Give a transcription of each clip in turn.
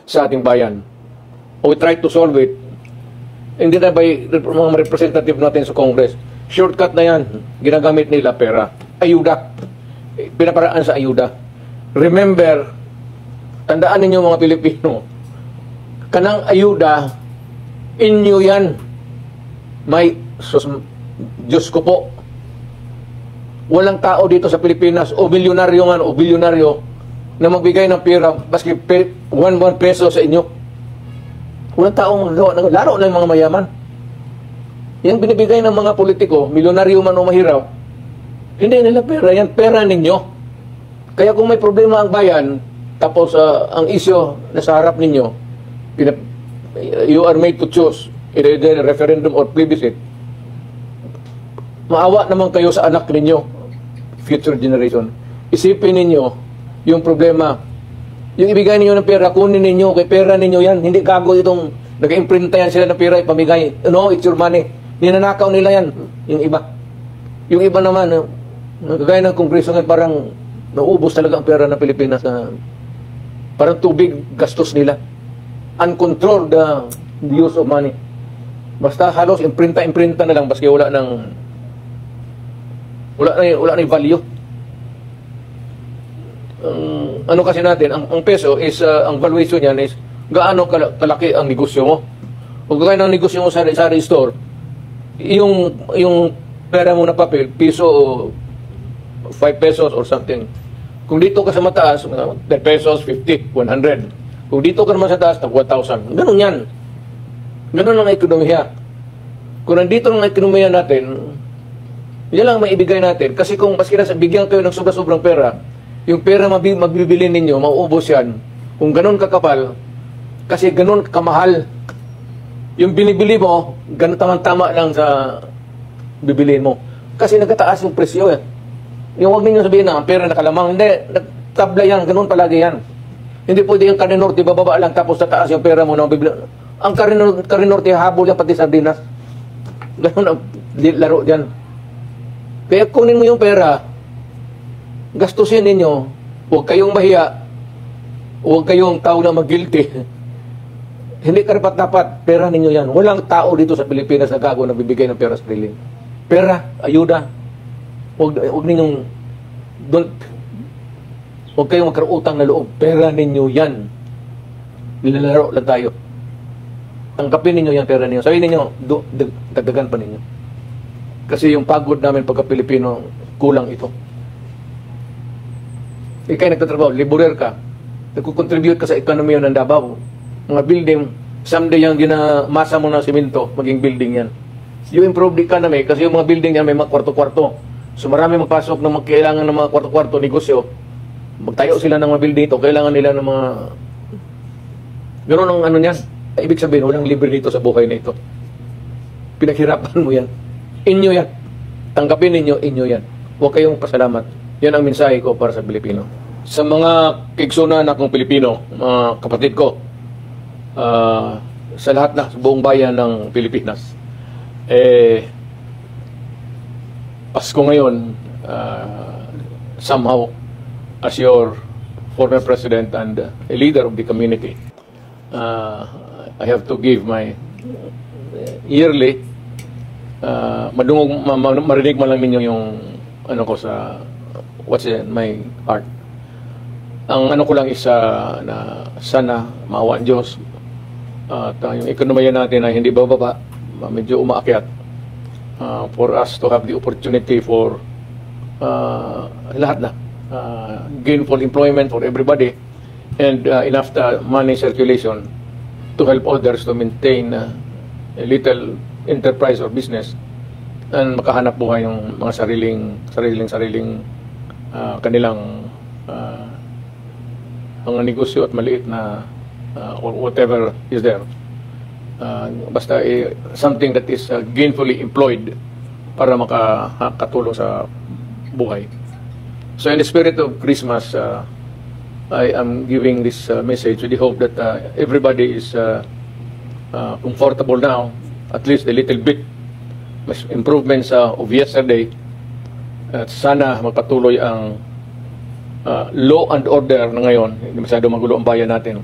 sa ating bayan. We try to solve it. Hindi na ba mga representative natin sa Congress? Shortcut na yan. Ginagamit nila pera. Ayuda. Pinaparaan sa ayuda. Remember, tandaan ninyo mga Pilipino, kanang ayuda, inyo yan. May, Diyos ko po, walang tao dito sa Pilipinas, o bilyonaryo man, o bilyonaryo, na magbigay ng pera, baski 1 peso sa inyo. Walang taong magawa, laro ng mga mayaman. Yan binibigay ng mga politiko, milyonaryo man o mahirap, hindi nila pera, yan pera ninyo. Kaya kung may problema ang bayan, tapos ang isyo na sa harap ninyo, you are made to choose either referendum or plebiscite, maawa naman kayo sa anak ninyo, future generation. Isipin ninyo yung problema. Yung ibigay ninyo ng pera, kunin ninyo, kay pera ninyo yan. Hindi gago itong nag-imprinta yan sila ng pera, ipamigay. No, it's your money. Ninanakaw nila yan, yung iba. Yung iba naman, nagagaya ng Kongreso ngayon, parang naubos talaga ang pera ng Pilipinas. Parang tubig, gastos nila. Uncontrolled the use of money. Basta halos imprinta na lang, baski wala na yung value. Ano kasi natin, ang peso is, ang valuation niyan is, gaano kalaki ang negosyo mo. Kung gagawin ng negosyo mo sa store, yung pera mo na papel, piso o 5 pesos or something. Kung dito ka sa mataas, 10 pesos, 50, 100. Kung dito ka naman sa taas, 1,000. Ganun yan. Ganun ang ekonomiya. Kung nandito ang ekonomiya natin, yan lang maibigay natin. Kasi kung maski na bigyan kayo ng sobra-sobrang pera, yung pera magbibili ninyo, mauubos yan. Kung ganun kakapal, kasi ganun kamahal, yung binibili mo, ganun tamang-tama lang sa bibiliin mo. Kasi nagkataas yung presyo eh. Yung huwag ninyo sabihin na, ang pera nakalamang, hindi, nagtabla yan, ganun palagi yan. Hindi pwede yung Carne Norte, bababa lang, tapos tataas yung pera mo na bibili. Ang Carne Norte, habol yan pati sardinas. Ganun ang laro dyan. Kaya kunin mo yung pera, gastusin ninyo, huwag kayong mahiya, huwag kayong tao na mag-guilty. Hindi karapat-dapat, pera ninyo yan. Walang tao dito sa Pilipinas na gago na bibigay ng pera sa sarili. Pera, ayuda. Huwag ninyong, huwag kayong magkaroutang na loob. Pera ninyo yan. Nilalaro lang tayo. Tangkapin ninyo yan, pera ninyo. Sabihin ninyo, dagdagan pa ninyo. Kasi yung pagod namin pagka-Pilipino, kulang ito. Ika'y nagtatrabaho, laborer ka, nagkukontribute ka sa ekonomiya ng Davao. Mga building, someday yung ginamasa mo ng simento, maging building yan. You improve the economy kasi yung mga building yan may mga kwarto-kwarto. So marami magpasok na kailangan ng mga kwarto-kwarto, negosyo. Magtayo sila ng mga building ito, kailangan nila ng mga... Ganoon ang ano niyan. Ibig sabihin, walang libre dito sa buhay na ito. Pinaghirapan mo yan. Inyo yan. Tanggapin ninyo, inyo yan. Huwag kayong pasalamat. Yan ang mensahe ko para sa Pilipino. Sa mga kigsunan akong Pilipino, mga kapatid ko, sa lahat na, sa buong bayan ng Pilipinas, Pasko ngayon, somehow, as your former president and a leader of the community, I have to give my yearly, marinig mo lang ninyo yung ano ko sa what's in my heart. Ang ano ko lang isa na sana maawa ang Diyos at yung ekonomiya natin ay hindi bababa, medyo umaakyat, for us to have the opportunity for lahat na gainful employment for everybody and enough money circulation to help others to maintain a little enterprise or business and makahanap buhay ng mga sariling kanilang mga negosyo at maliit na or whatever is there. Basta something that is gainfully employed para makatulong sa buhay. So in the spirit of Christmas, I am giving this message with the hope that everybody is comfortable now, at least a little bit. Mas improvements of yesterday. At sana magpatuloy ang law and order na ngayon. Hindi masyado magulo ang bayan natin.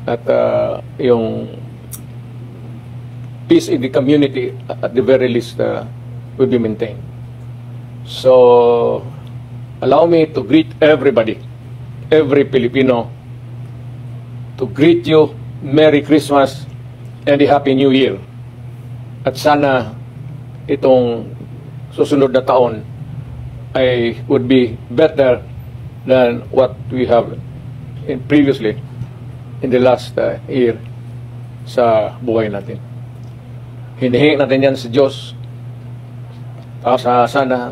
at yung peace in the community at the very least will be maintained. So allow me to greet everybody, every Filipino, to greet you Merry Christmas and a Happy New Year. At sana itong susunod na taon ay would be better than what we have previously in the last year sa buhay natin. Hinihingi natin yan sa Diyos. Sana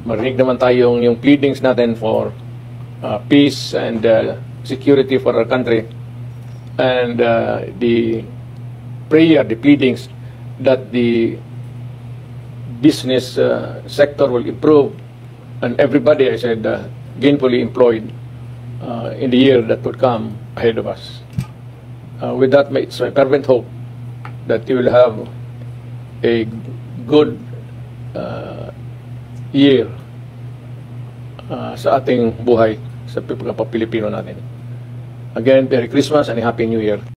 marinig naman tayo yung pleadings natin for peace and security for our country, and the prayer, the pleadings that the business sector will improve and everybody, I said, gainfully employed in the year that would come ahead of us. With that, it's my fervent hope that you will have a good year sa ating buhay sa Pilipino natin. Again, Merry Christmas and a Happy New Year.